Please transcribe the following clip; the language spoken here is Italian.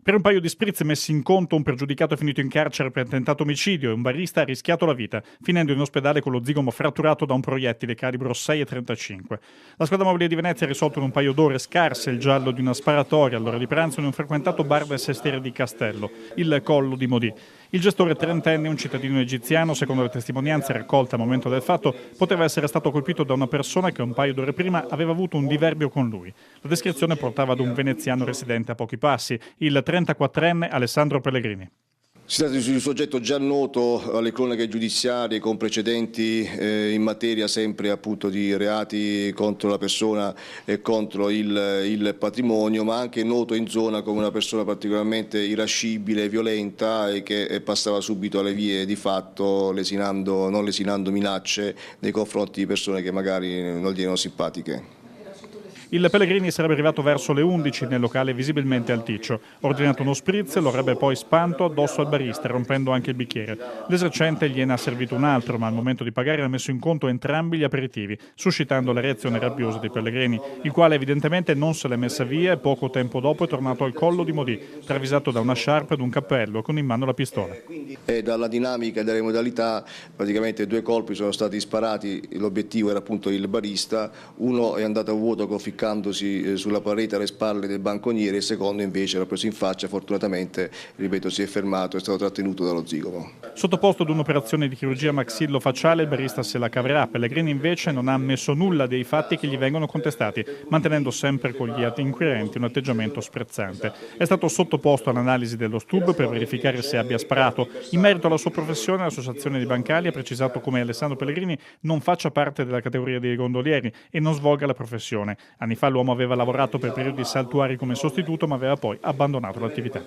Per un paio di spritz messi in conto, un pregiudicato è finito in carcere per tentato omicidio e un barista ha rischiato la vita, finendo in ospedale con lo zigomo fratturato da un proiettile calibro 6,35. La squadra mobile di Venezia ha risolto in un paio d'ore scarse il giallo di una sparatoria all'ora di pranzo in un frequentato bar del sestiere di Castello, il Collo di Modì. Il gestore trentenne, un cittadino egiziano, secondo le testimonianze raccolte al momento del fatto, poteva essere stato colpito da una persona che un paio d'ore prima aveva avuto un diverbio con lui. La descrizione portava ad un veneziano residente a pochi passi, il 34enne Alessandro Pellegrini. Si tratta di un soggetto già noto alle cronache giudiziarie con precedenti in materia sempre appunto di reati contro la persona e contro il patrimonio, ma anche noto in zona come una persona particolarmente irascibile, violenta e che passava subito alle vie di fatto non lesinando minacce nei confronti di persone che magari non gli erano simpatiche. Il Pellegrini sarebbe arrivato verso le 11 nel locale visibilmente alticcio. Ordinato uno spritz, lo avrebbe poi spanto addosso al barista, rompendo anche il bicchiere. L'esercente gliene ha servito un altro, ma al momento di pagare ha messo in conto entrambi gli aperitivi, suscitando la reazione rabbiosa di Pellegrini, il quale evidentemente non se l'è messa via e poco tempo dopo è tornato al Collo di Modì, travisato da una sciarpa ed un cappello, con in mano la pistola. E dalla dinamica e dalle modalità, praticamente 2 colpi sono stati sparati, l'obiettivo era appunto il barista, uno è andato a vuoto conficcandosi sulla parete alle spalle del banconiere, il secondo invece l'ha preso in faccia, fortunatamente, ripeto, si è fermato, è stato trattenuto dallo zigomo. Sottoposto ad un'operazione di chirurgia maxillofacciale, il barista se la caverà. Pellegrini invece non ha ammesso nulla dei fatti che gli vengono contestati, mantenendo sempre con gli inquirenti un atteggiamento sprezzante. È stato sottoposto all'analisi dello STUB per verificare se abbia sparato. In merito alla sua professione, l'associazione dei bancali ha precisato come Alessandro Pellegrini non faccia parte della categoria dei gondolieri e non svolga la professione. Anni fa l'uomo aveva lavorato per periodi saltuari come sostituto, ma aveva poi abbandonato l'attività.